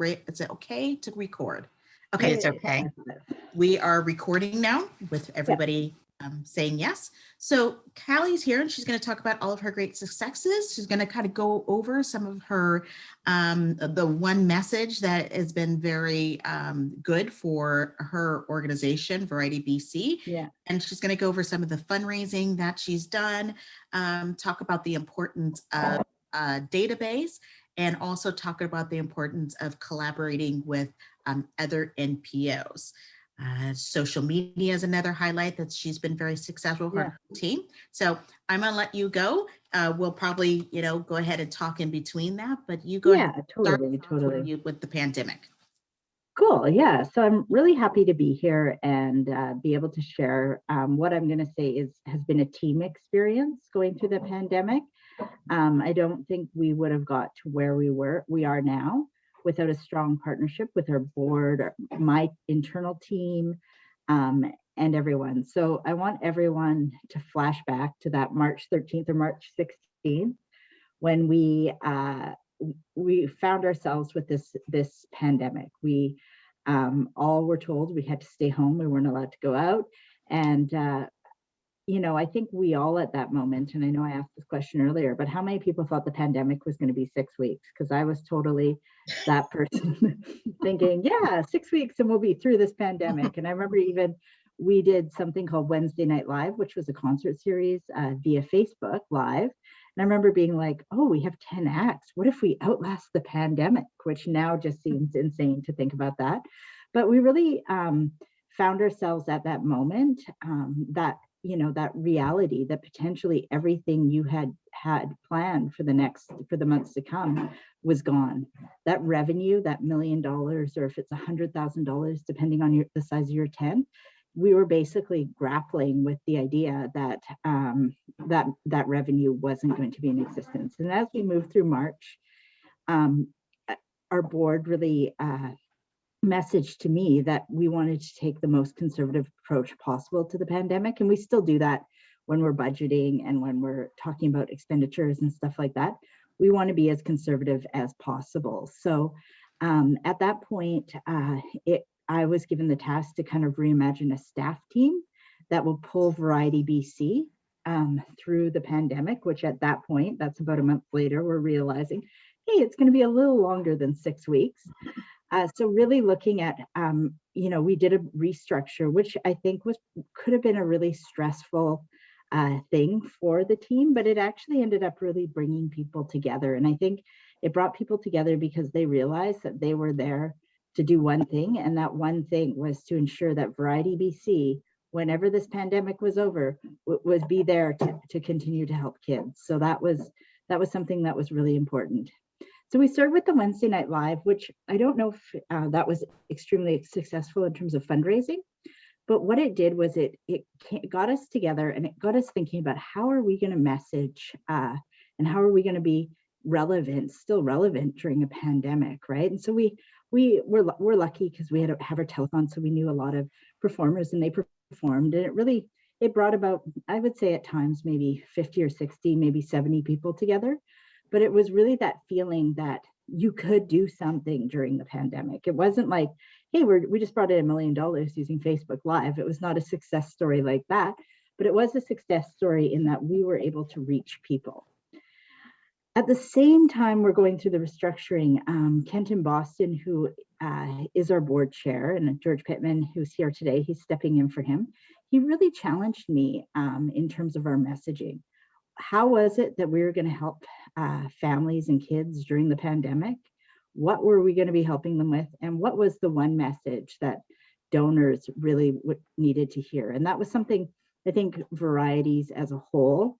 is it okay to record? Okay, It's okay. we are recording now with everybody saying yes. So Callie's here and she's going to talk about all of her great successes. She's going to kind of go over some of her, the one message that has been very good for her organization, Variety BC. Yeah. And she's going to go over some of the fundraising that she's done, talk about the importance of database, and also talk about the importance of collaborating with other NPOs. Social media is another highlight that she's been very successful with her team. So I'm gonna let you go. We'll probably, go ahead and talk in between that, but you go ahead and totally. with the pandemic. Cool. Yeah. So I'm really happy to be here and be able to share what I'm going to say has been a team experience going through the pandemic. I don't think we would have got to where we are now without a strong partnership with our board, my internal team, and everyone. So I want everyone to flash back to that March 13th or March 16th when we found ourselves with this pandemic. We all were told we had to stay home. We weren't allowed to go out. And I think we all at that moment, and I know I asked this question earlier, but how many people thought the pandemic was going to be 6 weeks? Because I was totally that person thinking, 6 weeks and we'll be through this pandemic. And I remember even we did something called Wednesday Night Live, which was a concert series via Facebook Live. And I remember being like, oh, we have 10 acts. What if we outlast the pandemic? Which now just seems insane to think about that. But we really found ourselves at that moment that reality that potentially everything you had planned for the months to come was gone. That revenue, that $1 million, or if it's $100,000, depending on the size of your tent, we were basically grappling with the idea that that revenue wasn't going to be in existence. And as we moved through March, our board really message to me that we wanted to take the most conservative approach possible to the pandemic. And we still do that when we're budgeting and when we're talking about expenditures and stuff like that. We want to be as conservative as possible. So at that point, I was given the task to kind of reimagine a staff team that will pull Variety BC through the pandemic, which at that point, that's about a month later, we're realizing, hey, it's going to be a little longer than 6 weeks. So really looking at, we did a restructure, which I think could have been a really stressful thing for the team, but it actually ended up really bringing people together. And I think it brought people together because they realized that they were there to do one thing. And that one thing was to ensure that Variety BC, whenever this pandemic was over, would be there to continue to help kids. So that was something that was really important. So we started with the Wednesday Night Live, which I don't know if that was extremely successful in terms of fundraising, but what it did was it got us together and it got us thinking about how are we going to message and how are we going to be still relevant during a pandemic, right? And so we're lucky because we had our telethon, so we knew a lot of performers and they performed, and it brought about, I would say at times maybe 50 or 60, maybe 70 people together. But it was really that feeling that you could do something during the pandemic. It wasn't like, hey, we just brought in $1 million using Facebook Live. It was not a success story like that, but it was a success story in that we were able to reach people. At the same time, we're going through the restructuring. Kenton Boston, who is our board chair, and George Pittman, who's here today, he's stepping in for him. He really challenged me in terms of our messaging. How was it that we were going to help families and kids during the pandemic? What were we going to be helping them with? And what was the one message that donors really needed to hear? And that was something I think varieties as a whole,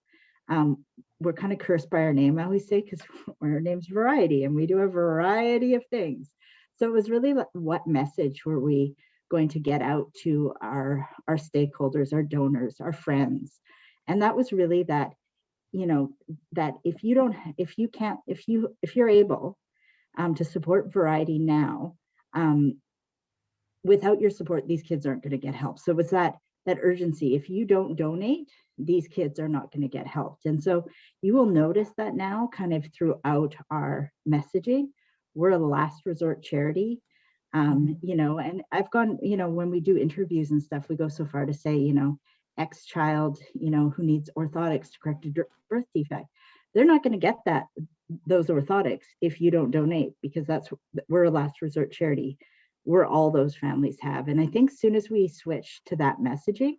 we're kind of cursed by our name, I always say, because our name's Variety and we do a variety of things. So it was really like, what message were we going to get out to our stakeholders, our donors, our friends? And that was really that, that if you're able to support Variety now, without your support, these kids aren't going to get help. So it was that urgency. If you don't donate, these kids are not going to get helped. And so you will notice that now kind of throughout our messaging, we're a last resort charity. You know, and I've gone, you know, when we do interviews and stuff, we go so far to say, you know, X child, you know, who needs orthotics to correct a birth defect. They're not going to get those orthotics if you don't donate, because we're a last resort charity. We're all those families have. And I think as soon as we switch to that messaging,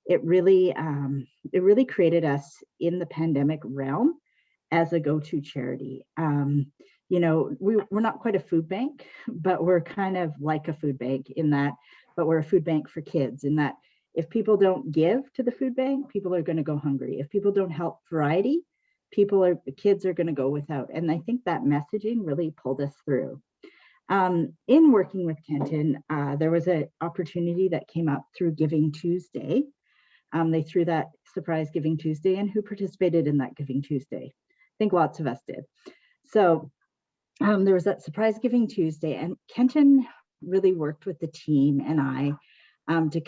it really created us in the pandemic realm as a go-to charity. You know, we're not quite a food bank, but we're kind of like a food bank in that, but we're a food bank for kids in that if people don't give to the food bank, people are going to go hungry. If people don't help variety, kids are going to go without. And I think that messaging really pulled us through. In working with Kenton, there was an opportunity that came up through Giving Tuesday. They threw that surprise Giving Tuesday, and who participated in that Giving Tuesday? I think lots of us did. So there was that surprise Giving Tuesday, and Kenton really worked with the team and I to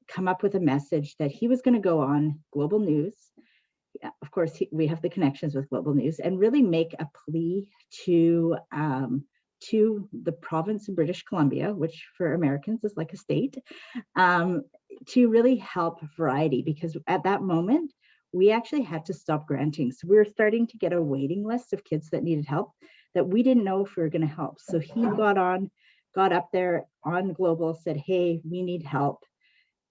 come up with a message that he was going to go on Global News. Of course, we have the connections with Global News, and really make a plea to the province of British Columbia, which for Americans is like a state, to really help variety, because at that moment, we actually had to stop granting. So we were starting to get a waiting list of kids that needed help that we didn't know if we were going to help. So he got up there on Global, said, hey, we need help.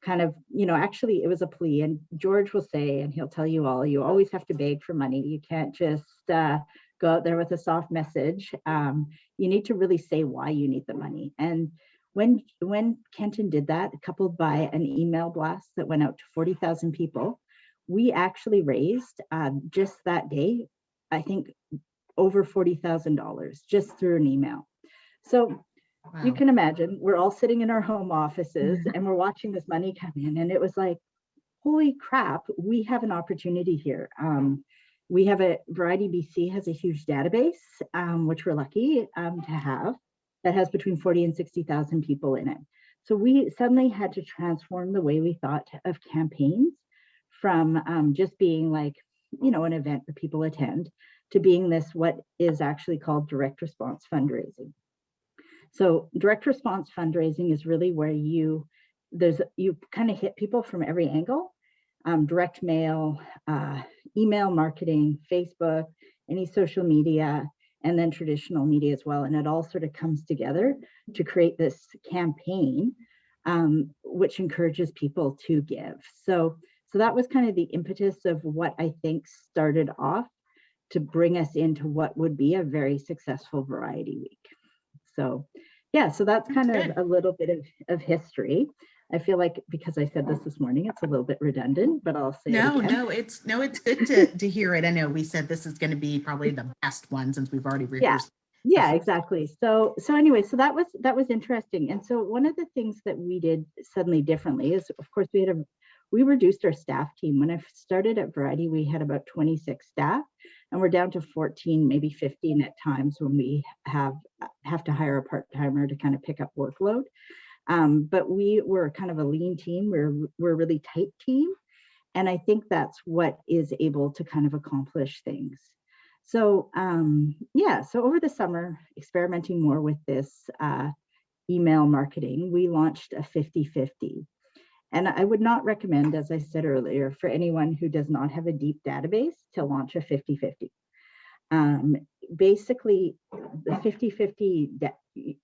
Kind of, you know, actually it was a plea, and George will say, and he'll tell you all, you always have to beg for money. You can't just go out there with a soft message. You need to really say why you need the money. And when Kenton did that, coupled by an email blast that went out to 40,000 people, we actually raised just that day, I think, over $40,000 just through an email. So wow. You can imagine, we're all sitting in our home offices and we're watching this money come in, and it was like, holy crap, we have an opportunity here. We have Variety BC has a huge database, which we're lucky to have, that has between 40 and 60,000 people in it. So we suddenly had to transform the way we thought of campaigns from just being like, you know, an event that people attend, to being this, what is actually called direct response fundraising. So direct response fundraising is really where you kind of hit people from every angle, direct mail, email marketing, Facebook, any social media, and then traditional media as well. And it all sort of comes together to create this campaign, which encourages people to give. So that was kind of the impetus of what I think started off to bring us into what would be a very successful Variety Week. So yeah, so that's kind of a little bit of history. I feel like because I said this morning, it's a little bit redundant, but I'll say it again. No, it's good to hear it. I know we said this is going to be probably the best one since we've already rehearsed. Yeah, exactly. So anyway, so that was interesting. And so one of the things that we did suddenly differently is, of course, we reduced our staff team. When I started at Variety, we had about 26 staff, and we're down to 14, maybe 15 at times when we have to hire a part-timer to kind of pick up workload. But we were kind of a lean team. We're a really tight team. And I think that's what is able to kind of accomplish things. So so over the summer, experimenting more with this email marketing, we launched a 50-50. And I would not recommend, as I said earlier, for anyone who does not have a deep database to launch a 50-50. Basically, the 50-50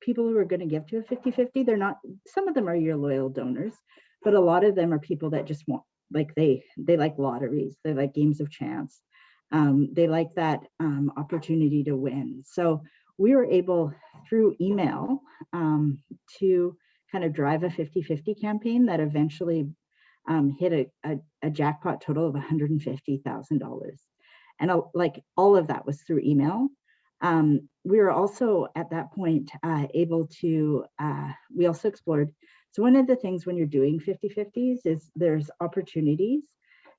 people who are going to give to a 50-50, they're not, some of them are your loyal donors, but a lot of them are people that just want, like they like lotteries, they like games of chance. They like that opportunity to win. So we were able, through email, to kind of drive a 50-50 campaign that eventually hit a jackpot total of $150,000. And like all of that was through email. We were also at that point able to, we also explored, so one of the things when you're doing 50-50s is there's opportunities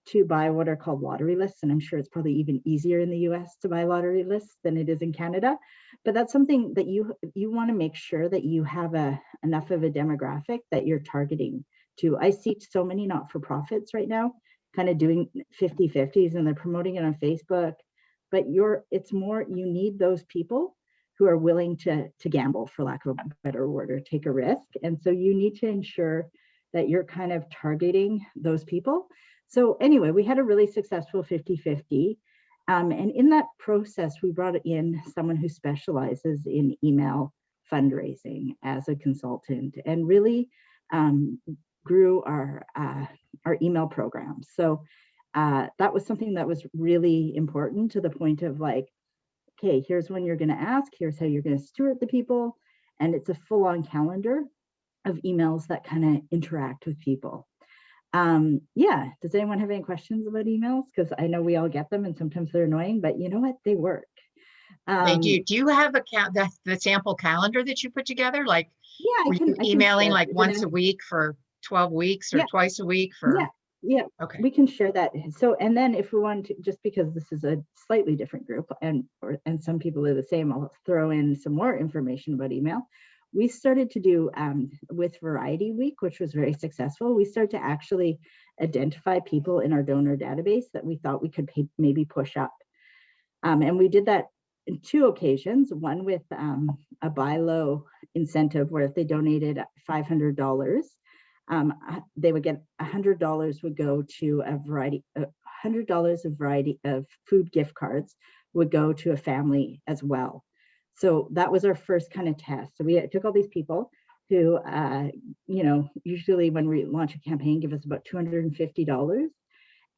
to buy what are called lottery lists. And I'm sure it's probably even easier in the US to buy lottery lists than it is in Canada. But that's something that you want to make sure that you have enough of a demographic that you're targeting to. I see so many not-for-profits right now kind of doing 50-50s, and they're promoting it on Facebook. But it's more, you need those people who are willing to gamble, for lack of a better word, or take a risk. And so you need to ensure that you're kind of targeting those people. So anyway, we had a really successful 50-50. And in that process, we brought in someone who specializes in email fundraising as a consultant, and really grew our email program. So that was something that was really important, to the point of like, okay, here's when you're going to ask, here's how you're going to steward the people. And it's a full-on calendar of emails that kind of interact with people. Yeah, does anyone have any questions about emails? Because I know we all get them and sometimes they're annoying, but you know what? They work. They do. Do you have the sample calendar that you put together? Like, yeah, were you I emailing can like once a week for 12 weeks or yeah, twice a week for? Yeah, okay. We can share that. So, and then if we want to, just because this is a slightly different group and some people are the same, I'll throw in some more information about email. We started to do with Variety Week, which was very successful. We started to actually identify people in our donor database that we thought we could maybe push up. And we did that in 2 occasions, one with a buy low incentive, where if they donated $500, they would get $100 would go to a variety, $100 of variety of food gift cards would go to a family as well. So that was our first kind of test. So we took all these people who, you know, usually when we launch a campaign, give us about $250.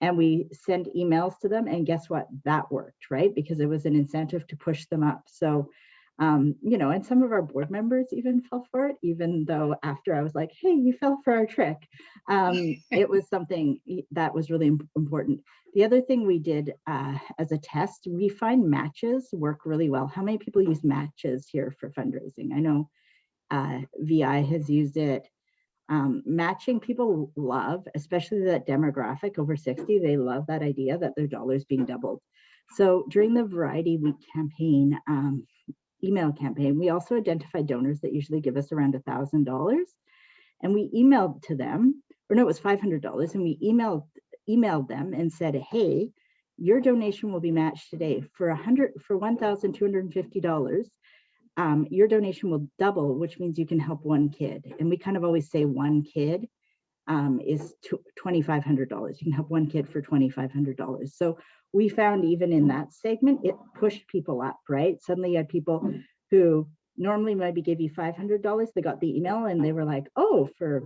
And we send emails to them, and guess what? That worked, right? Because it was an incentive to push them up. So, you know, and some of our board members even fell for it, even though after I was like, hey, you fell for our trick. It was something that was really important. The other thing we did as a test, we find matches work really well. How many people use matches here for fundraising? I know VI has used it. Matching people love, especially that demographic over 60, they love that idea that their dollar's being doubled. So during the Variety Week campaign, email campaign, we also identified donors that usually give us around $1,000. And we emailed to them, or no, it was $500. And we emailed them and said, hey, your donation will be matched today for $1,250. Your donation will double, which means you can help 1 kid. And we kind of always say 1 kid is $2,500. You can help 1 kid for $2,500. So we found even in that segment, it pushed people up, right? Suddenly you had people who normally maybe give you $500. They got the email and they were like, oh, for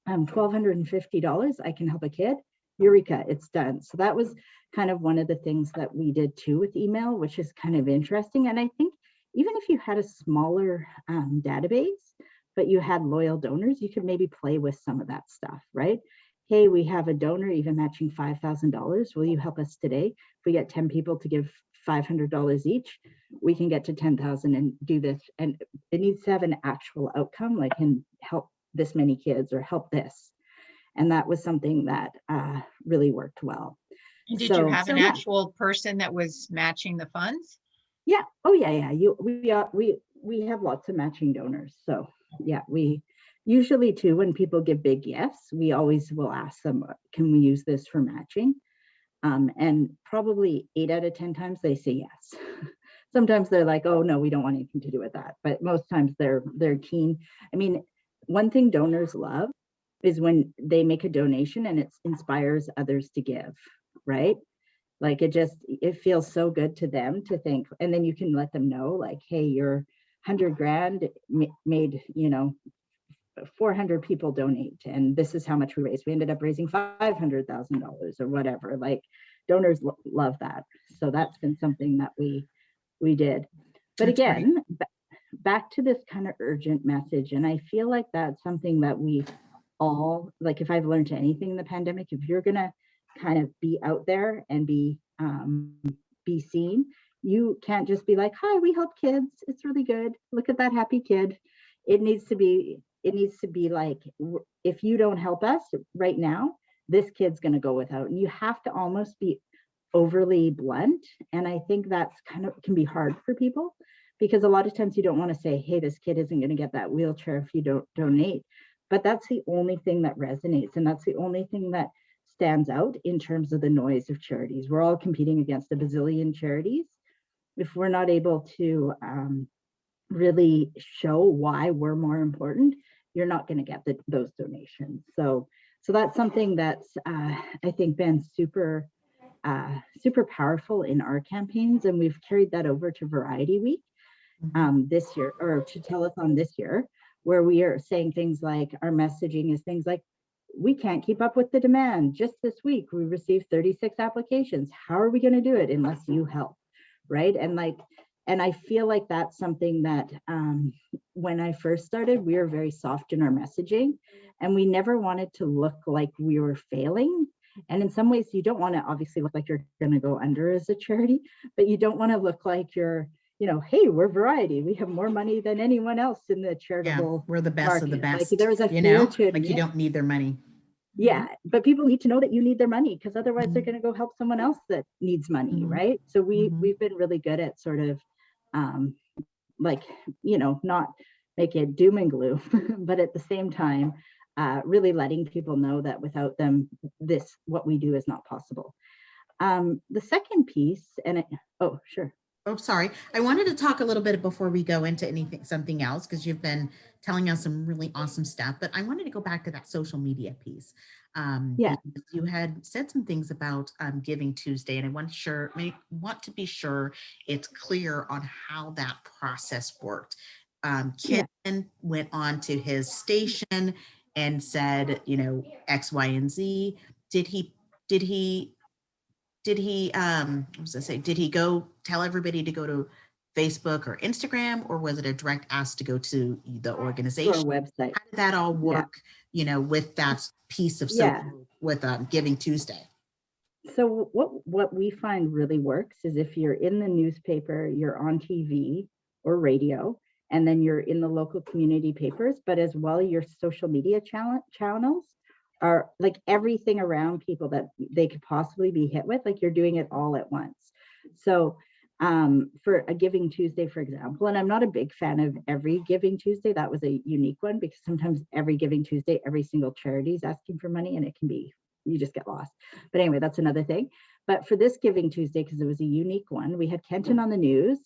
$1,250, I can help a kid. Eureka, it's done. So that was kind of one of the things that we did too with email, which is kind of interesting. And I think even if you had a smaller database, but you had loyal donors, you could maybe play with some of that stuff, right? Hey, we have a donor even matching $5,000. Will you help us today? If we get 10 people to give $500 each, we can get to 10,000 and do this. And it needs to have an actual outcome, like can help this many kids or help this. And that was something that really worked well. And did you have an actual person that was matching the funds? Yeah. Oh yeah. We have lots of matching donors. So yeah, we usually too, when people give big gifts, we always will ask them, can we use this for matching? And probably 8 out of 10 times they say yes. Sometimes they're like, oh no, we don't want anything to do with that. But most times they're keen. I mean, one thing donors love is when they make a donation and it inspires others to give, right? Like it feels so good to them to think, and then you can let them know like, hey, your 100 grand made, 400 people donate, and this is how much we raised. We ended up raising $500,000 or whatever. Like donors love that. So that's been something that we did. But that's again, back to this kind of urgent message. And I feel like that's something that we all, like if I've learned anything in the pandemic, if you're gonna kind of be out there and be seen, you can't just be like, hi, we help kids, it's really good, look at that happy kid. It needs to be like, if you don't help us right now, this kid's going to go without. And you have to almost be overly blunt. And I think that's kind of can be hard for people, because a lot of times you don't want to say, hey, this kid isn't going to get that wheelchair if you don't donate. But that's the only thing that resonates, and that's the only thing that stands out in terms of the noise of charities. We're all competing against a bazillion charities, if we're not able to really show why we're more important, you're not going to get those donations. So that's something that's I think been super powerful in our campaigns, and we've carried that over to Variety Week this year, or to telethon this year, where we are saying things like, our messaging is things like, we can't keep up with the demand. Just this week we received 36 applications. How are we going to do it unless you help, right? And I feel like that's something that when I first started, we were very soft in our messaging, and we never wanted to look like we were failing. And in some ways, you don't want to obviously look like you're going to go under as a charity, but you don't want to look like you're, hey, we're Variety. We have more money than anyone else in the charitable we're the best market. of the best. Like, there's a fear to admit, like you don't need their money. Yeah, but people need to know that you need their money, because otherwise they're going to go help someone else that needs money, right? So we've been really good at sort of like, not make it doom and gloom, but at the same time, really letting people know that without them, what we do is not possible. The second piece, oh, sure. Oh, sorry. I wanted to talk a little bit before we go into something else, because you've been telling us some really awesome stuff, but I wanted to go back to that social media piece. Yeah. You had said some things about Giving Tuesday, and I want to be sure it's clear on how that process worked. Ken went on to his station and said, X, Y, and Z. Did he did he go tell everybody to go to Facebook or Instagram, or was it a direct ask to go to the organization? To our website. How did that all work, with that piece of social, with Giving Tuesday? So what we find really works is if you're in the newspaper, you're on TV or radio, and then you're in the local community papers, but as well, your social media channels are like everything around people that they could possibly be hit with, like you're doing it all at once. So for a Giving Tuesday, for example, and I'm not a big fan of every Giving Tuesday, that was a unique one, because sometimes every Giving Tuesday, every single charity is asking for money, and it can be, you just get lost. But anyway, that's another thing. But for this Giving Tuesday, because it was a unique one, we had Kenton on the news.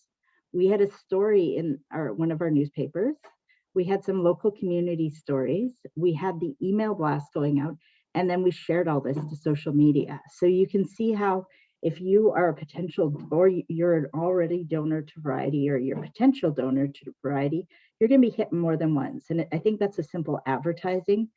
We had a story in one of our newspapers. We had some local community stories. We had the email blast going out, and then we shared all this to social media. So you can see how, if you are a potential, or you're an already donor to Variety, or you're a potential donor to Variety, you're going to be hit more than once. And I think that's a simple advertising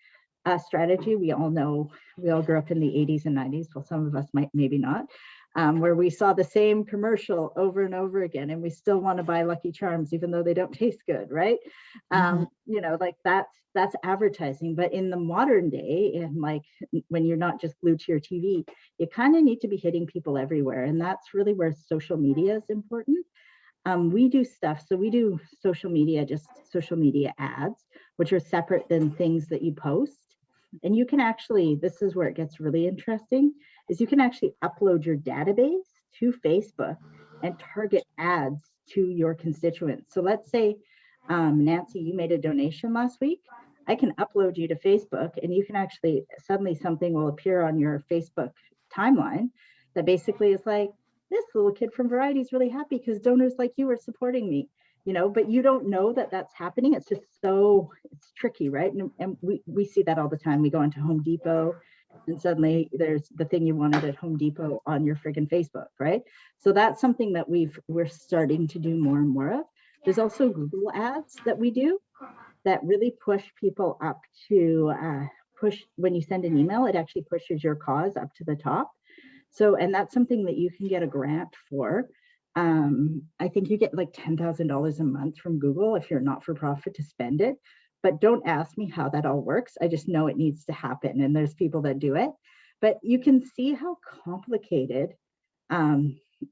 strategy. We all know, we all grew up in the 80s and 90s. Well, some of us might, maybe not, where we saw the same commercial over and over again, and we still want to buy Lucky Charms, even though they don't taste good, right? Like that's advertising. But in the modern day, and like when you're not just glued to your TV, you kind of need to be hitting people everywhere. And that's really where social media is important. We do stuff. So we do social media, just social media ads, which are separate than things that you post. And you can actually, this is where it gets really interesting, is you can actually upload your database to Facebook and target ads to your constituents. So let's say, Nancy, you made a donation last week. I can upload you to Facebook, and you can actually, suddenly something will appear on your Facebook timeline that basically is like, this little kid from Variety is really happy because donors like you are supporting me. But you don't know that that's happening. It's just it's tricky, right? And we see that all the time. We go into Home Depot, and suddenly there's the thing you wanted at Home Depot on your friggin' Facebook, right? So that's something that we're starting to do more and more of. There's also Google ads that we do that really push people up to push, when you send an email, it actually pushes your cause up to the top. So, and that's something that you can get a grant for. I think you get like $10,000 a month from Google if you're not for profit to spend it. But don't ask me how that all works. I just know it needs to happen, and there's people that do it. But you can see how complicated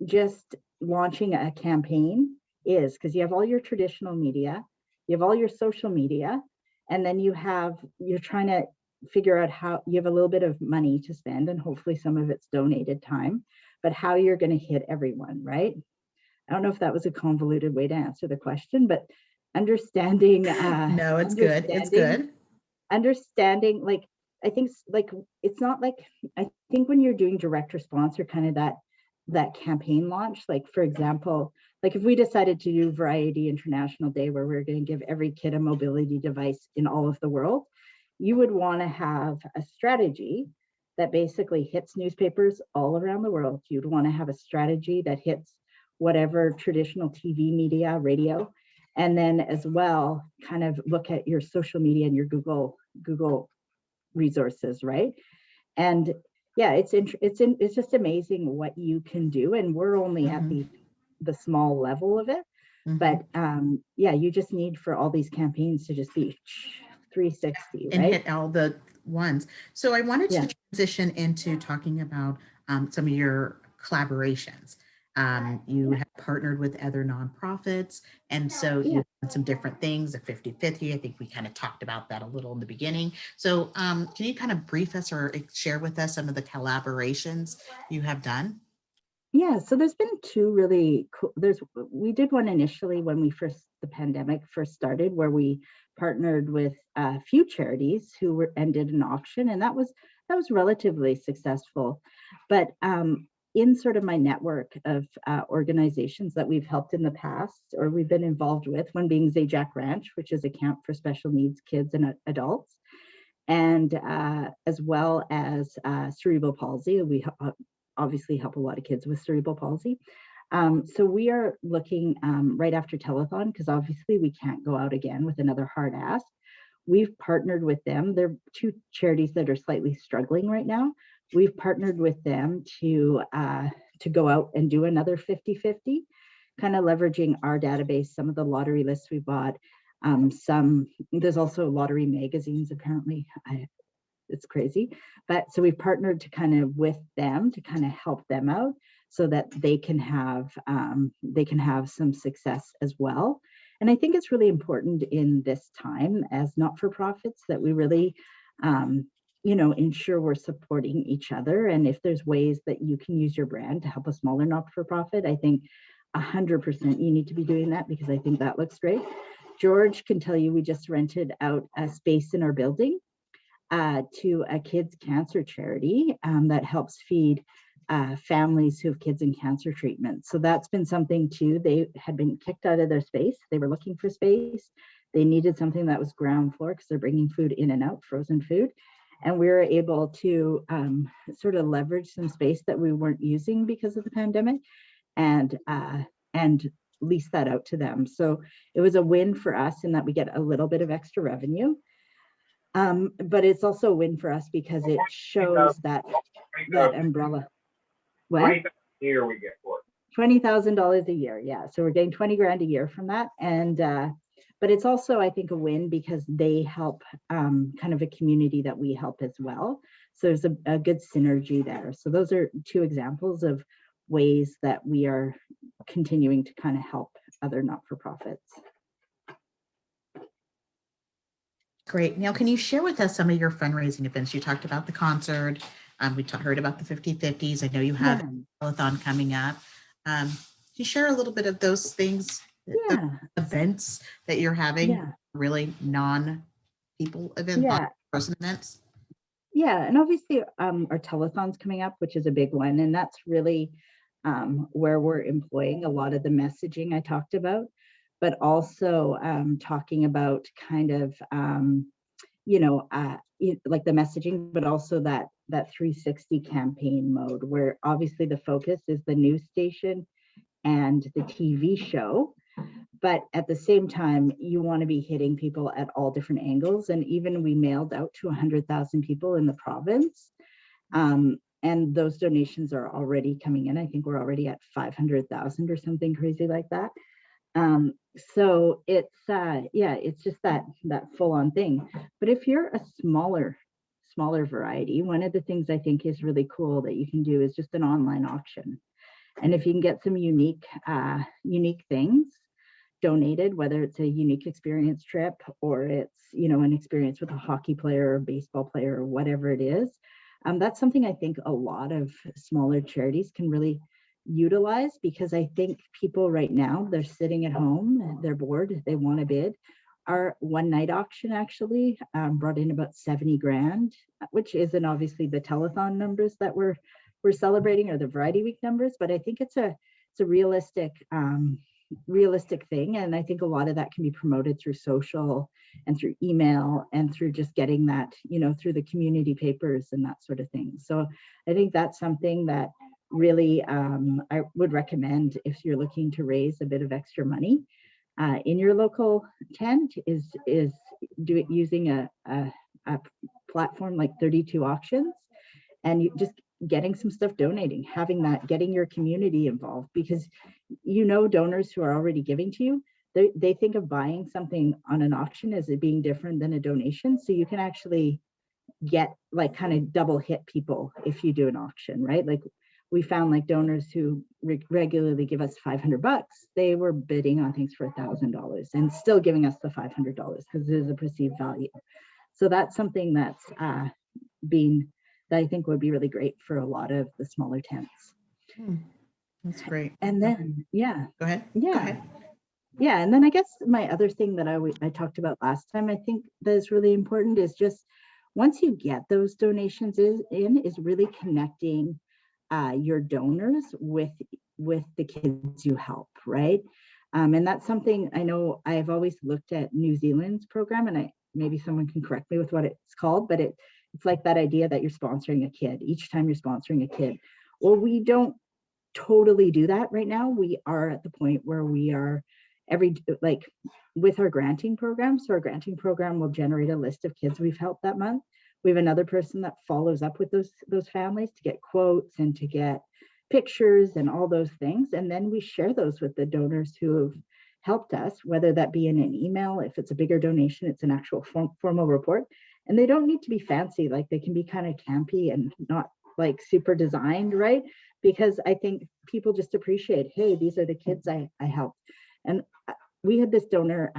just launching a campaign is, because you have all your traditional media, you have all your social media, and then you're trying to figure out how you have a little bit of money to spend, and hopefully some of it's donated time, but how you're going to hit everyone, right? I don't know if that was a convoluted way to answer the question, but understanding. No, it's good. It's good. Understanding, like, I think, like, it's not like, I think when you're doing direct response or kind of that campaign launch, like, for example, like if we decided to do Variety International Day, where we're going to give every kid a mobility device in all of the world, you would want to have a strategy that basically hits newspapers all around the world. You'd want to have a strategy that hits whatever traditional TV media, radio, and then as well, kind of look at your social media and your Google resources, right? And yeah, it's just amazing what you can do, and we're only at the small level of it. But yeah, you just need for all these campaigns to just be 360, and right? hit all the ones. So I wanted Yeah. to transition into talking about some of your collaborations. You have partnered with other nonprofits, and so Yeah. you've done some different things, the 50/50. I think we kind of talked about that a little in the beginning. So can you kind of brief us or share with us some of the collaborations you have done? Yeah, so there's been two really cool, we did one initially when the pandemic first started, where we partnered with a few charities and did an auction, and that was relatively successful. But in sort of my network of organizations that we've helped in the past, or we've been involved with, one being Zajac Ranch, which is a camp for special needs kids and adults, and as well as cerebral palsy. We obviously help a lot of kids with cerebral palsy. So we are looking right after telethon, because obviously we can't go out again with another hard ask. We've partnered with them. They're two charities that are slightly struggling right now. We've partnered with them to go out and do another 50/50, kind of leveraging our database, some of the lottery lists we bought. There's also lottery magazines, apparently. It's crazy. But so we've partnered to kind of with them to kind of help them out so that they can have some success as well. And I think it's really important in this time as not-for-profits that we really ensure we're supporting each other. And if there's ways that you can use your brand to help a smaller not-for-profit, I think 100% you need to be doing that, because I think that looks great. George can tell you we just rented out a space in our building to a kids cancer charity that helps feed families who have kids in cancer treatment. So that's been something too. They had been kicked out of their space. They were looking for space. They needed something that was ground floor, because they're bringing food in and out, frozen food. And we were able to sort of leverage some space that we weren't using because of the pandemic, and lease that out to them. So it was a win for us in that we get a little bit of extra revenue. But it's also a win for us because it shows that umbrella. What? $20,000 a year we get for it. $20,000 a year, yeah. So we're getting 20 grand a year from that, and but it's also, I think, a win because they help kind of a community that we help as well. So there's a good synergy there. So those are two examples of ways that we are continuing to kind of help other not-for-profits. Great. Now, can you share with us some of your fundraising events? You talked about the concert. We heard about the 50/50s. I know you have a telethon coming up. Can you share a little bit of those things, those events that you're having, really non-people events, non-person events? Yeah, and obviously our telethon's coming up, which is a big one. And that's really where we're employing a lot of the messaging I talked about, but also talking about kind of, like the messaging, but also that 360 campaign mode, where obviously the focus is the news station and the TV show. But at the same time, you want to be hitting people at all different angles. And even we mailed out to 100,000 people in the province. And those donations are already coming in. I think we're already at 500,000 or something crazy like that. So it's it's just that full on thing. But if you're a smaller variety, one of the things I think is really cool that you can do is just an online auction. And if you can get some unique things donated, whether it's a unique experience trip or it's, an experience with a hockey player or baseball player or whatever it is, that's something I think a lot of smaller charities can really utilize, because I think people right now, they're sitting at home, they're bored, they want to bid. Our one night auction actually brought in about 70 grand, which isn't obviously the telethon numbers that we're celebrating or the Variety Week numbers, but I think it's a it's a realistic thing. And I think a lot of that can be promoted through social and through email and through just getting that, you know, through the community papers and that sort of thing. So I think that's something that really I would recommend if you're looking to raise a bit of extra money in your local tent is using a platform like 32 auctions, and you just getting some stuff donating, having that, getting your community involved, because you know donors who are already giving to you, they think of buying something on an auction as it being different than a donation. So you can actually get like kind of double hit people if you do an auction, right? Like we found like donors who regularly give us $500, they were bidding on things for $1,000 and still giving us the $500 because there's a perceived value. So that's something that's that I think would be really great for a lot of the smaller tents. That's great. And then, yeah. Go ahead. Yeah. Go ahead. Yeah. And then I guess my other thing that I talked about last time, I think that is really important is just once you get those donations is really connecting your donors with the kids you help, right? And that's something I know I've always looked at New Zealand's program, and maybe someone can correct me with what it's called, but it's like that idea that you're sponsoring a kid each time you're sponsoring a kid. Well, we don't totally do that right now. We are at the point where we are with our granting program. So our granting program will generate a list of kids we've helped that month. We have another person that follows up with those families to get quotes and to get pictures and all those things. And then we share those with the donors who have helped us, whether that be in an email. If it's a bigger donation, it's an actual formal report. And they don't need to be fancy, like they can be kind of campy and not like super designed, right? Because I think people just appreciate, hey, these are the kids I helped. And we had this donor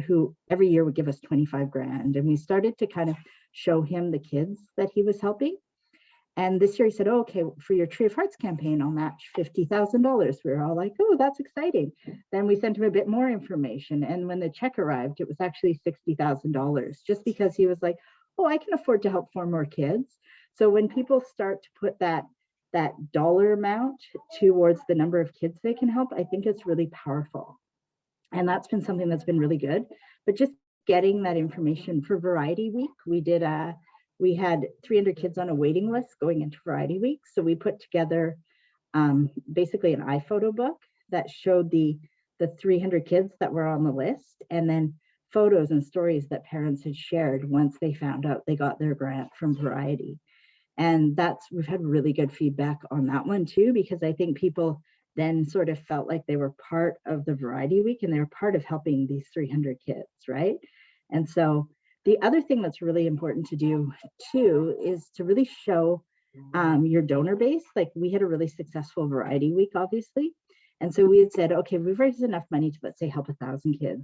who every year would give us 25 grand. And we started to kind of show him the kids that he was helping. And this year he said, oh, okay, for your Tree of Hearts campaign, I'll match $50,000. We were all like, oh, that's exciting. Then we sent him a bit more information. And when the check arrived, it was actually $60,000, just because he was like, oh, I can afford to help 4 more kids. So when people start to put that dollar amount towards the number of kids they can help, I think it's really powerful. And that's been something that's been really good. But just getting that information for Variety Week, we had 300 kids on a waiting list going into Variety Week. So we put together basically an iPhoto book that showed the 300 kids that were on the list, and then photos and stories that parents had shared once they found out they got their grant from Variety. And we've had really good feedback on that one too, because I think people then sort of felt like they were part of the Variety Week and they were part of helping these 300 kids, right? And so the other thing that's really important to do too is to really show your donor base. Like we had a really successful Variety Week, obviously. And so we had said, okay, we've raised enough money to, let's say, help 1,000 kids.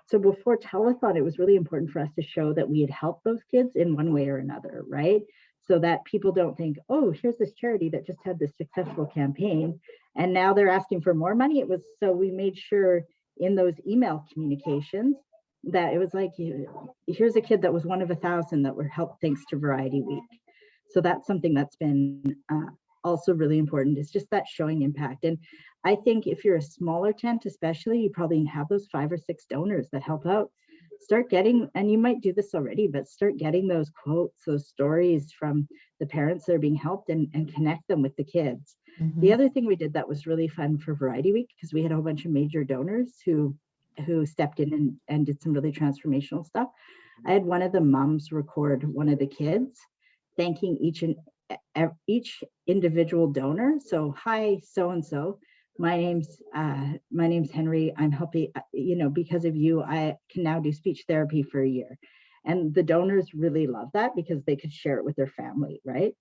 So before telethon, it was really important for us to show that we had helped those kids in one way or another, right? So that people don't think, oh, here's this charity that just had this successful campaign and now they're asking for more money. So we made sure in those email communications that it was like, here's a kid that was one of 1,000 that were helped thanks to Variety Week. So that's something that's been also really important, is just that showing impact. And I think if you're a smaller tent, especially, you probably have those 5 or 6 donors that help out. Start getting, and you might do this already, but start getting those quotes, those stories from the parents that are being helped and connect them with the kids. Mm-hmm. The other thing we did that was really fun for Variety Week, because we had a whole bunch of major donors who stepped in and did some really transformational stuff. I had one of the moms record one of the kids thanking each individual donor. So, hi, so-and-so. My name's Henry. I'm helping, because of you, I can now do speech therapy for a year. And the donors really love that because they could share it with their family, right?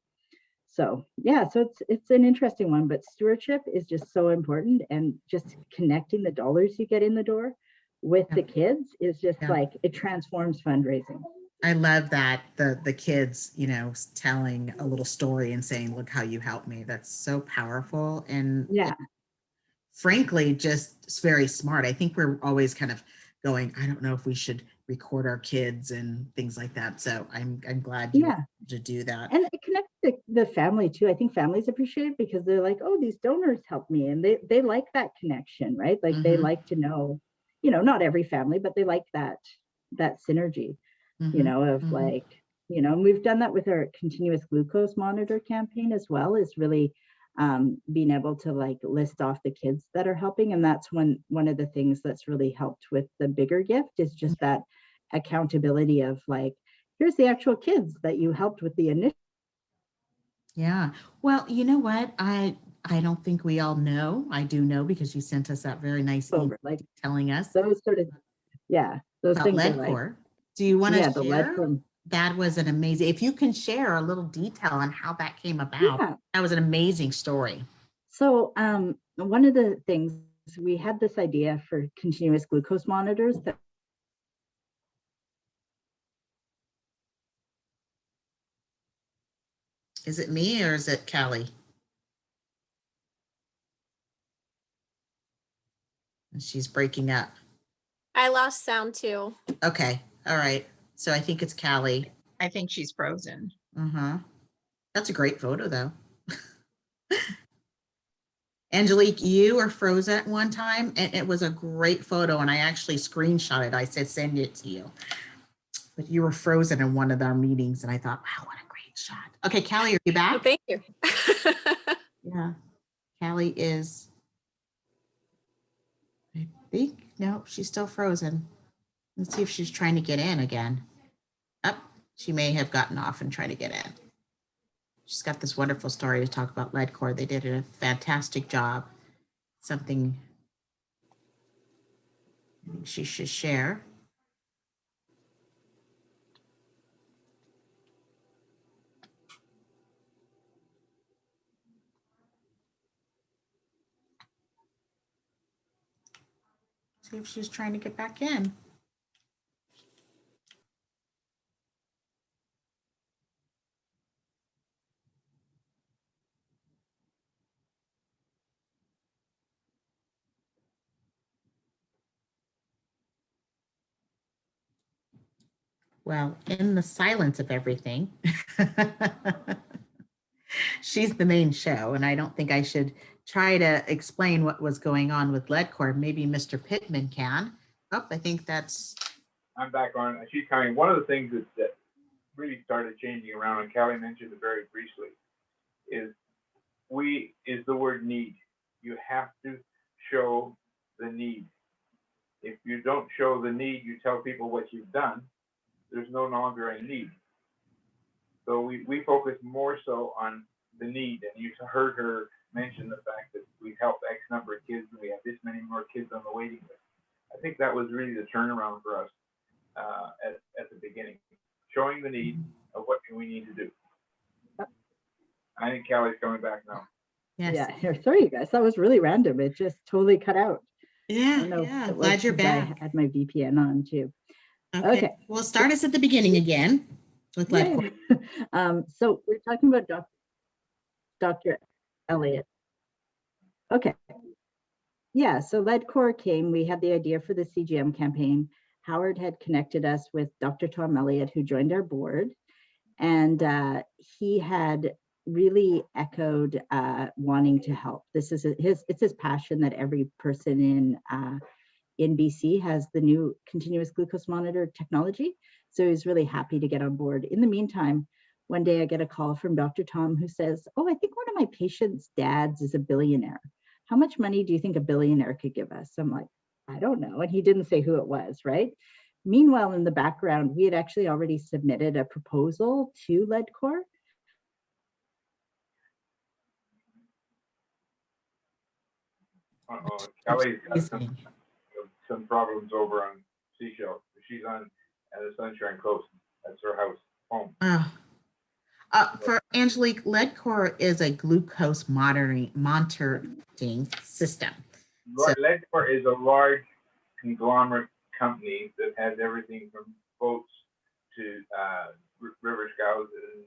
So yeah, so it's an interesting one, but stewardship is just so important, and just connecting the dollars you get in the door with the kids is just like, it transforms fundraising. I love that the kids, telling a little story and saying, look how you helped me. That's so powerful. And frankly, just very smart. I think we're always kind of going, I don't know if we should record our kids and things like that. So I'm glad you to do that. And it connects the family too. I think families appreciate it because they're like, oh, these donors help me, and they like that connection, right? Like they like to know, not every family, but they like that synergy, of like, and we've done that with our continuous glucose monitor campaign as well, is really being able to like list off the kids that are helping. And that's one of the things that's really helped with the bigger gift is just that accountability of like, here's the actual kids that you helped with the initial. Yeah. Well, you know what? I don't think we all know. I do know because you sent us that very nice email like telling us those sort of, those about things are lead like, core. Do you want to the lead share? core. That was an amazing, if you can share a little detail on how that came about. Yeah. That was an amazing story. So one of the things, we had this idea for continuous glucose monitors that Is it me or is it Callie? She's breaking up. I lost sound too. Okay. All right. So I think it's Callie. I think she's frozen. That's a great photo though. Angelique, you were frozen at one time and it was a great photo and I actually screenshot it. I said, send it to you. But you were frozen in one of our meetings and I thought, wow, what a great shot. Okay, Callie, are you back? Oh, thank you. Yeah. Callie is, I think, no, she's still frozen. Let's see if she's trying to get in again. Up, she may have gotten off and tried to get in. She's got this wonderful story to talk about lead core. They did a fantastic job. Something I think she should share. See if she's trying to get back in. Well, in the silence of everything, she's the main show, and I don't think I should try to explain what was going on with lead core. Maybe Mr. Pittman can. Oh, I think that's. I'm back on. She's coming. One of the things that really started changing around, and Callie mentioned it very briefly, is the word need. You have to show the need. If you don't show the need, you tell people what you've done, there's no longer a need. So we focus more so on the need. And you heard her mention the fact that we've helped X number of kids and we have this many more kids on the waiting list. I think that was really the turnaround for us at the beginning, showing the need of what we need to do. I think Callie's coming back now. Yes. Yeah, here, sorry you guys, that was really random. It just totally cut out. Yeah, glad you're back. I had my VPN on too. Okay. Well, start us at the beginning again with lead core. So we're talking about Dr. Elliott. Okay. Yeah, so lead core came, we had the idea for the CGM campaign. Howard had connected us with Dr. Tom Elliott, who joined our board. And he had really echoed wanting to help. This is it's his passion that every person in BC has the new continuous glucose monitor technology. So he's really happy to get on board. In the meantime, one day I get a call from Dr. Tom who says, oh, I think one of my patients' dads is a billionaire. How much money do you think a billionaire could give us? I'm like, I don't know. And he didn't say who it was, right? Meanwhile, in the background, we had actually already submitted a proposal to lead core. Callie's got some problems over on Seashell. She's on at the Sunshine Coast. That's her house, home. For Angelique, lead core is a glucose monitoring system. Lead core is a large conglomerate company that has everything from boats to river scouts and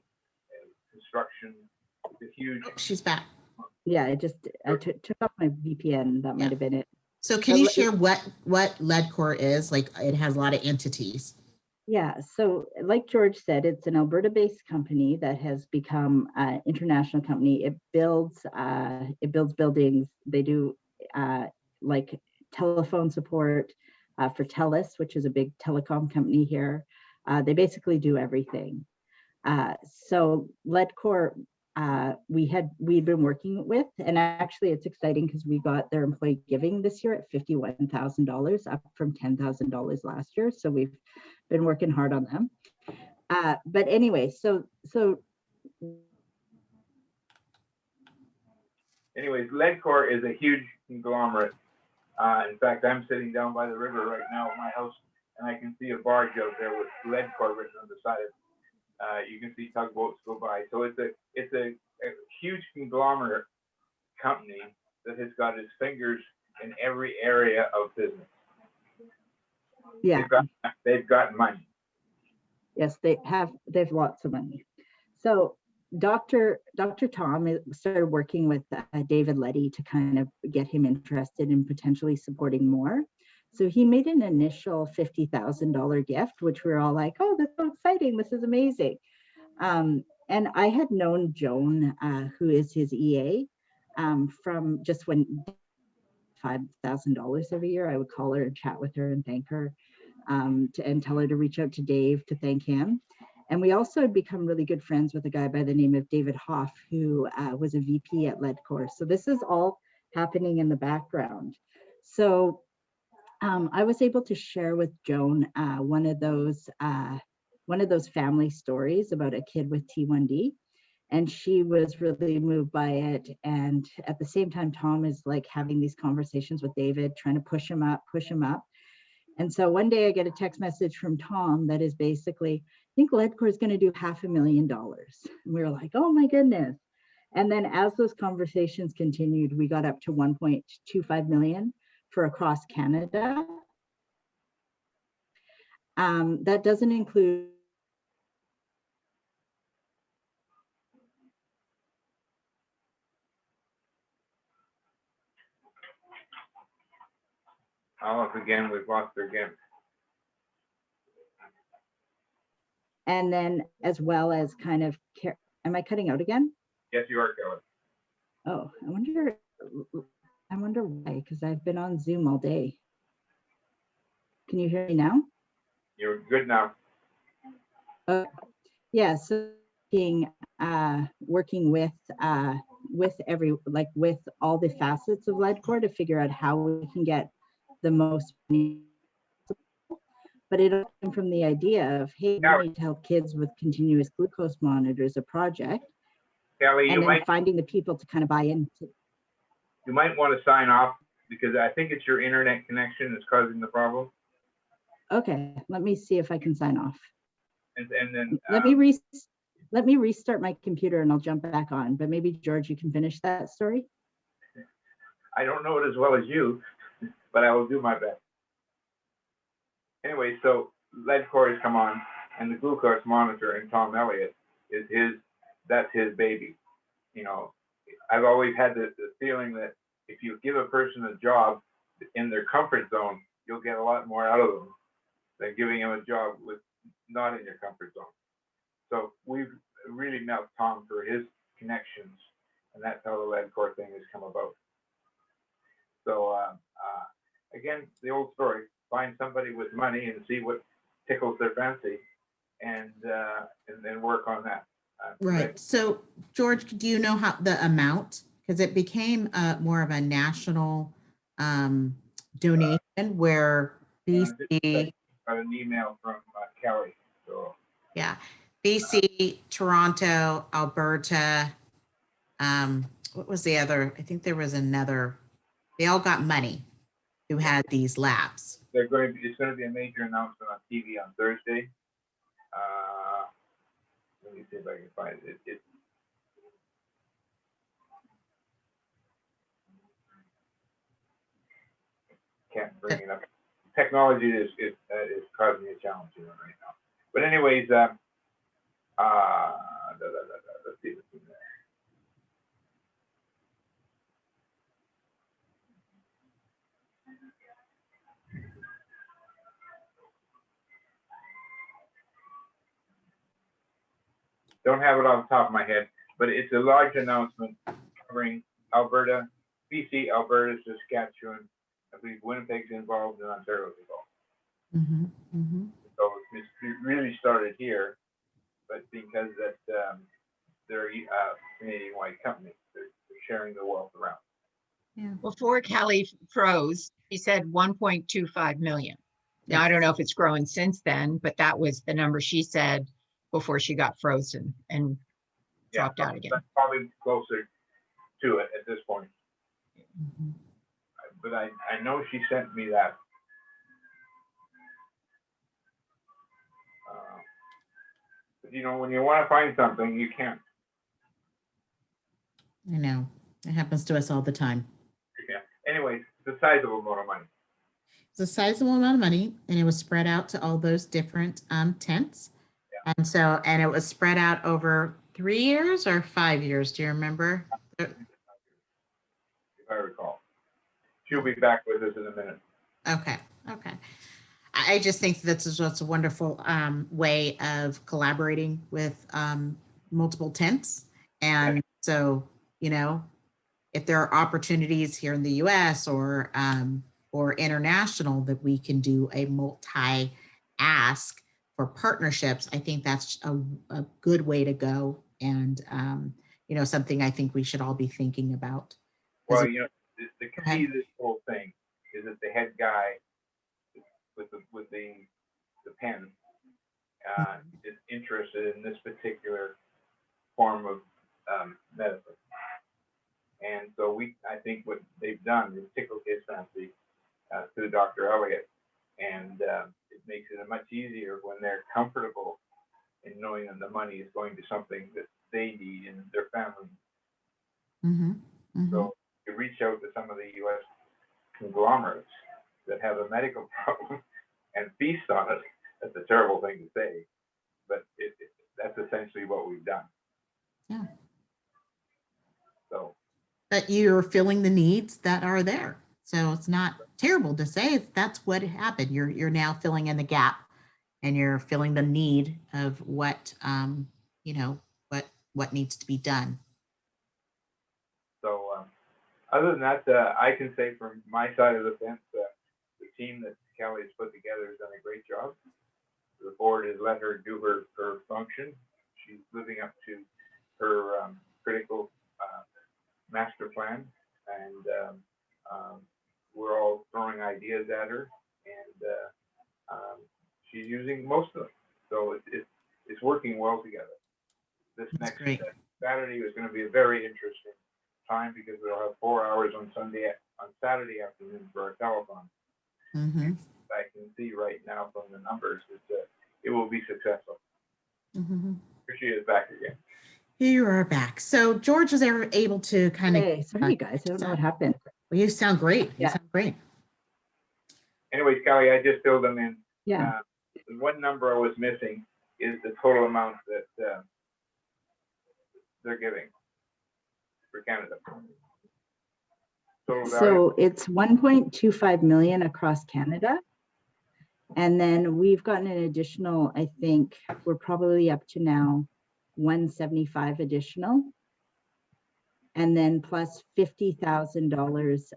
construction. It's a huge. She's back. Yeah, I took off my VPN. That might have been it. So can you share what lead core is? Like, it has a lot of entities. Yeah, so like George said, it's an Alberta-based company that has become an international company. It builds buildings. They do like telephone support for TELUS, which is a big telecom company here. They basically do everything. So Ledcor, we'd been working with, and actually it's exciting because we got their employee giving this year at $51,000, up from $10,000 last year. So we've been working hard on them. But anyway, Anyways, Ledcor is a huge conglomerate. In fact, I'm sitting down by the river right now at my house, and I can see a barge out there with Ledcor written on the side of it. You can see tugboats go by. So it's a huge conglomerate company that has got its fingers in every area of business. yeah, They've got money. yes, they have lots of money. So Dr. Tom started working with David Letty to kind of get him interested in potentially supporting more. So he made an initial $50,000 gift, which we were all like, oh, that's so exciting. This is amazing. And I had known Joan, who is his EA, from just when $5,000 every year. I would call her and chat with her and thank her, and tell her to reach out to Dave to thank him. And we also had become really good friends with a guy by the name of David Hoff, who was a VP at Ledcor. So this is all happening in the background. So I was able to share with Joan one of those family stories about a kid with T1D. And she was really moved by it. And at the same time, Tom is like having these conversations with David, trying to push him up. And so one day I get a text message from Tom that is basically, I think Ledcor is going to do $500,000. And we were like, oh my goodness. And then as those conversations continued, we got up to 1.25 million for across Canada. That doesn't include Again, we've lost her again. and then as well as kind of am I cutting out again? Yes, you are, Kelly. Oh, I wonder why, because I've been on Zoom all day. Can you hear me now? You're good now. Yeah, so working with with all the facets of Ledcor to figure out how we can get the most money. But it all came from the idea of, hey, we need to help kids with continuous glucose monitors, a project. Kelly, and then finding the people to kind of buy into. You might want to sign off because I think it's your internet connection that's causing the problem. Okay, let me see if I can sign off. And then let me restart my computer and I'll jump back on. But maybe George, you can finish that story. I don't know it as well as you, but I will do my best. Anyway, so Ledcor has come on, and the glucose monitor and Tom Elliott is that's his baby. You know, I've always had the feeling that if you give a person a job in their comfort zone, you'll get a lot more out of them than giving them a job with not in your comfort zone. So we've really milked Tom for his connections, and that's how the Ledcor thing has come about. So again, the old story: find somebody with money and see what tickles their fancy, and then work on that. Right. So, George, do you know how the amount? Because it became more of a national donation where BC. Got an email from Kelly. So yeah, BC, Toronto, Alberta. What was the other? I think there was another. They all got money who had these labs. It's going to be a major announcement on TV on Thursday. Let me see if I can find it. Can't bring it up. Technology is causing me a challenge right now. But anyways, let's see what's in there. don't have it off the top of my head, but it's a large announcement covering Alberta, BC, Alberta, Saskatchewan. I believe Winnipeg's involved and Ontario's involved. Mhm, mhm. So it really started here, but because that they're a Canadian-wide company, they're sharing the wealth around. Yeah. Before Kelly froze, he said 1.25 million. Now, I don't know if it's grown since then, but that was the number she said before she got frozen and dropped out again. That's probably closer to it at this point. Mhm. But I know she sent me that. But you know, when you want to find something, you can't. I know. It happens to us all the time. Yeah. Anyways, it's a sizable amount of money. It's a sizable amount of money, and it was spread out to all those different tents. Yeah. And it was spread out over 3 years or 5 years. Do you remember? If I recall. She'll be back with us in a minute. Okay. Okay. I just think that's a wonderful way of collaborating with multiple tents. And so, you know, if there are opportunities here in the US or international that we can do a multi-ask for partnerships, I think that's a good way to go. And, you know, something I think we should all be thinking about. Well, you know, the key to this whole thing is that the head guy with the pen is interested in this particular form of medicine. And so I think what they've done is tickled his fancy to Dr. Elliott, and it makes it much easier when they're comfortable in knowing that the money is going to something that they need in their family. Mm-hmm. Mm-hmm. So you reach out to some of the U.S. conglomerates that have a medical problem and feast on it. That's a terrible thing to say, but that's essentially what we've done. Yeah. So. But you're filling the needs that are there. So it's not terrible to say that's what happened. You're now filling in the gap, and you're filling the need of what you know, what needs to be done. So other than that, I can say from my side of the fence, the team that Kelly has put together has done a great job. The board has let her do her function. She's living up to her critical master plan, and we're all throwing ideas at her, and she's using most of them. So it's working well together. This That's next great. Saturday is going to be a very interesting time because we'll have 4 hours on Saturday afternoon for our telethon. Mm-hmm. I can see right now from the numbers that it will be successful. Mm-hmm. Here she is back again. Here you are back. So George was able to kind of. Hey, sorry, guys. I don't know what happened. Well, you sound great. You Yeah. sound great. Anyways, Kelly, I just filled them in. Yeah. The one number I was missing is the total amount that they're giving for Canada. Total value. So it's 1.25 million across Canada. And then we've gotten an additional, I think we're probably up to now 175 additional. And then plus $50,000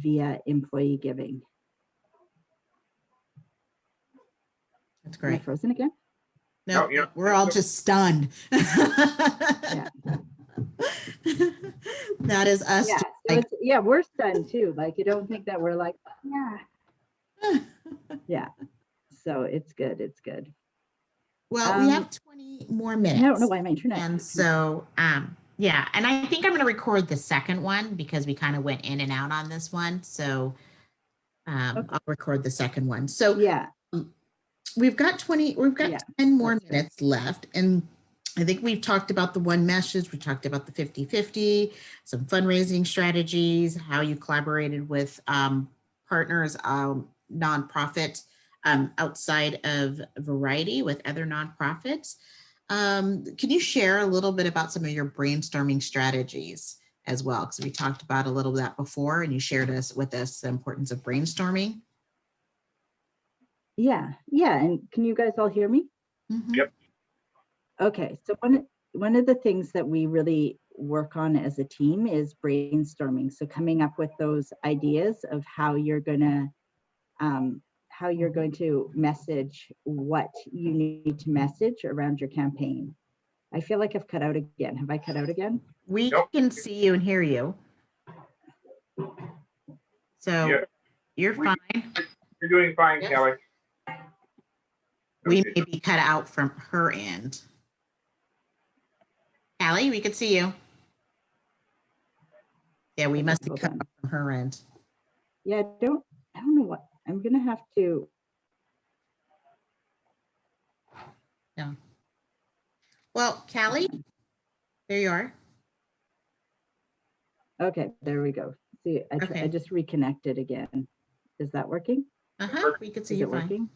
via employee giving. That's Am I great. frozen again? No, No, you're- we're all just stunned. Yeah. That is us. Yeah, so like, it's, yeah, we're stunned too. Like, you don't think that we're like, yeah. Yeah, so it's good, it's good. well, we have 20 more minutes. I don't know why my internet. And so, yeah, and I think I'm going to record the second one because we kind of went in and out on this one. So Okay. I'll record the second one. So Yeah, we've got Yeah, 10 more that's right. minutes left. And I think we've talked about the one message. We talked about the 50-50, some fundraising strategies, how you collaborated with partners, nonprofit outside of Variety with other nonprofits. Can you share a little bit about some of your brainstorming strategies as well? Because we talked about a little of that before, and you shared with us the importance of brainstorming. yeah, and can you guys all hear me? Mhm. Yep. Okay, so one of the things that we really work on as a team is brainstorming. So coming up with those ideas of how you're going to message what you need to message around your campaign. I feel like I've cut out again. Have I cut out again? We Nope. can see you and hear you. So Yeah. you're We- fine. You're doing fine, Yes. Kelly. We Okay. may be cut out from her end. Callie, we could see you. Yeah, we must be Hold cut on. off from her end. Yeah, I don't know what, I'm gonna have to, Well, Callie, there you are. okay, there we go. See, I Okay. just reconnected again. Is that working? We could see Is you it fine. working?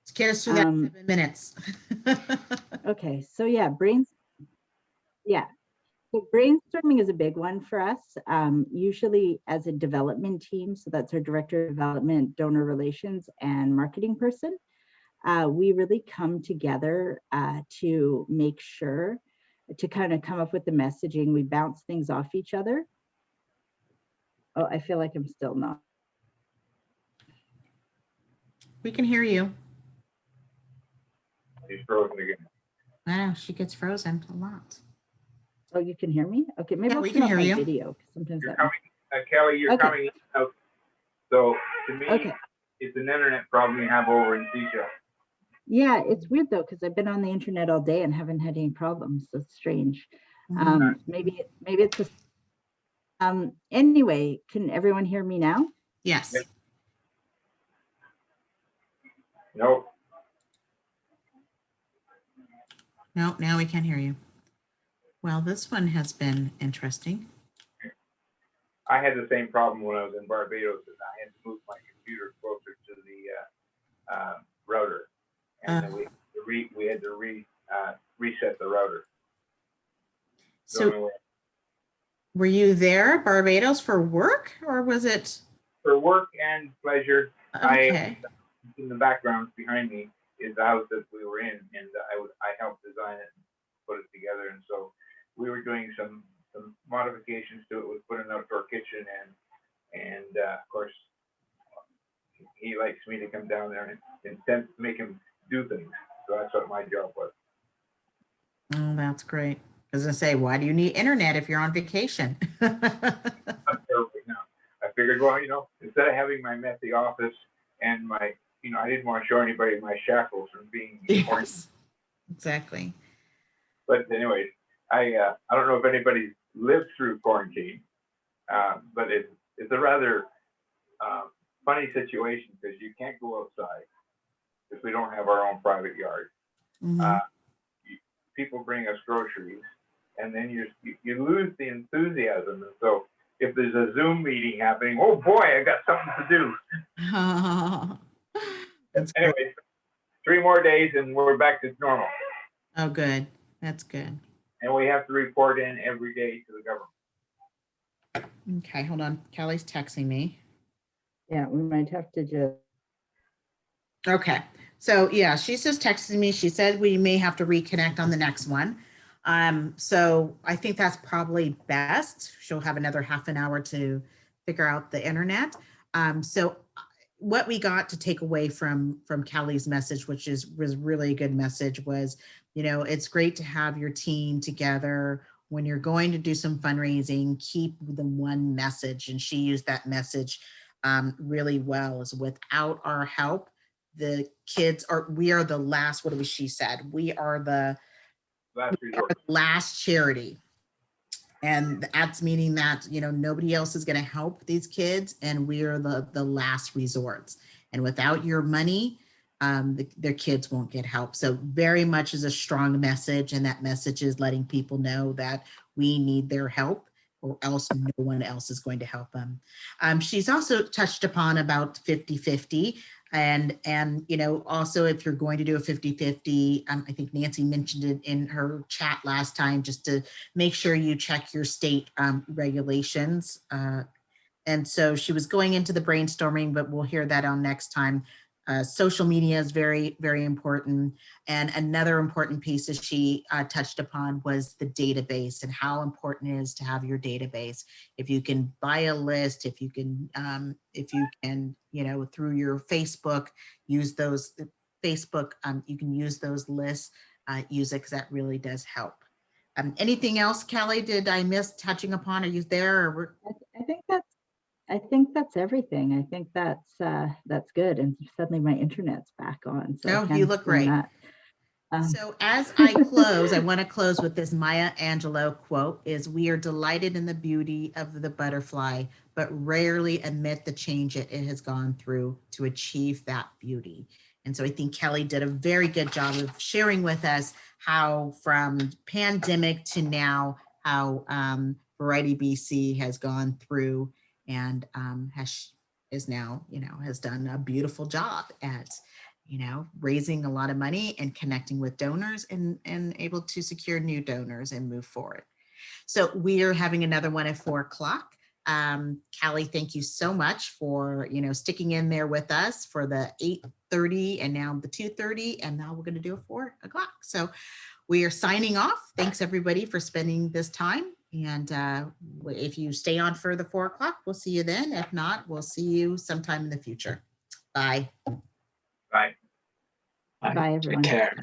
Let's get us through that Um, 7 minutes. Okay, so yeah, so brainstorming is a big one for us. Usually as a development team, so that's our director of development, donor relations, and marketing person. We really come together to make sure to kind of come up with the messaging. We bounce things off each other. Oh, I feel like I'm still not. We can hear you. He's frozen again. I know she gets frozen a lot. Oh, you can hear me? Okay, maybe Yeah, I'll we turn can off hear my you. video, 'cause sometimes You're that. coming, Kelly, you're Okay. coming in and out. So to me, Okay. it's an internet problem you have over in Seashell. Yeah, it's weird though, because I've been on the internet all day and haven't had any problems. So it's strange. Mhm. Maybe it's just, anyway, can everyone hear me now? Yes. Yep. No, No, now we can hear you. Well, this one has been interesting. I had the same problem when I was in Barbados, and I had to move my computer closer to the router, and then we had to reset the router. So were you there, Barbados, for work, or was it? For work and pleasure, Okay. in the background behind me is the house that we were in, and I helped design it and put it together. And so we were doing some modifications to it. We put an outdoor kitchen and of course he likes me to come down there and make him do things. So that's what my job was. Oh, that's great. I was gonna say, why do you need internet if you're on vacation? I'm terrible now. I figured, well, instead of having my messy office and my, I didn't want to show anybody my shackles from being quarantined. Yes, exactly. But anyways, I don't know if anybody lived through quarantine, but it's a rather funny situation because you can't go outside because we don't have our own private yard. Mhm. People bring us groceries, and then you lose the enthusiasm. And so if there's a Zoom meeting happening, oh boy, I got something to do. That's good. Anyway, 3 more days and we're back to normal. Oh, good. That's good. And we have to report in every day to the government. Okay, hold on. Callie's texting me. Yeah, we might have to just. Okay. So yeah, she's just texting me. She said we may have to reconnect on the next one. So I think that's probably best. She'll have another half an hour to figure out the internet. So what we got to take away from Callie's message, which was really a good message, was, it's great to have your team together. When you're going to do some fundraising, keep the one message. And she used that message really well, is without our help, the kids we are the last, what was she said? We are the last charity. And that's meaning that, nobody else is going to help these kids, and we are the last resorts. And without your money, their kids won't get help. So very much is a strong message. And that message is letting people know that we need their help, or else no one else is going to help them. She's also touched upon about 50-50. And also if you're going to do a 50-50, I think Nancy mentioned it in her chat last time, just to make sure you check your state regulations. And so she was going into the brainstorming, but we'll hear that on next time. social media is very, very important. And another important piece that she touched upon was the database and how important it is to have your database. If you can buy a list, if you can, you know, through your Facebook, use those Facebook, you can use those lists, use it because that really does help. Anything else, Kelly, did I miss touching upon? Are you there? Or I think that's everything. I think that's good. And suddenly my internet's back on. So Oh, I can you look explain great. that. So as I close, I want to close with this Maya Angelou quote is, "We are delighted in the beauty of the butterfly, but rarely admit the change it has gone through to achieve that beauty." And so I think Kelly did a very good job of sharing with us how from pandemic to now, how Variety BC has gone through and is now, you know, has done a beautiful job at, you know, raising a lot of money and connecting with donors and able to secure new donors and move forward. So we are having another one at 4 o'clock. Callie, thank you so much for, you know, sticking in there with us for the 8:30 and now the 2:30, and now we're going to do a 4 o'clock. So we are signing off. Thanks everybody for spending this time. And if you stay on for the 4 o'clock, we'll see you then. If not, we'll see you sometime in the future. Bye. Bye. Bye, everyone. Take care.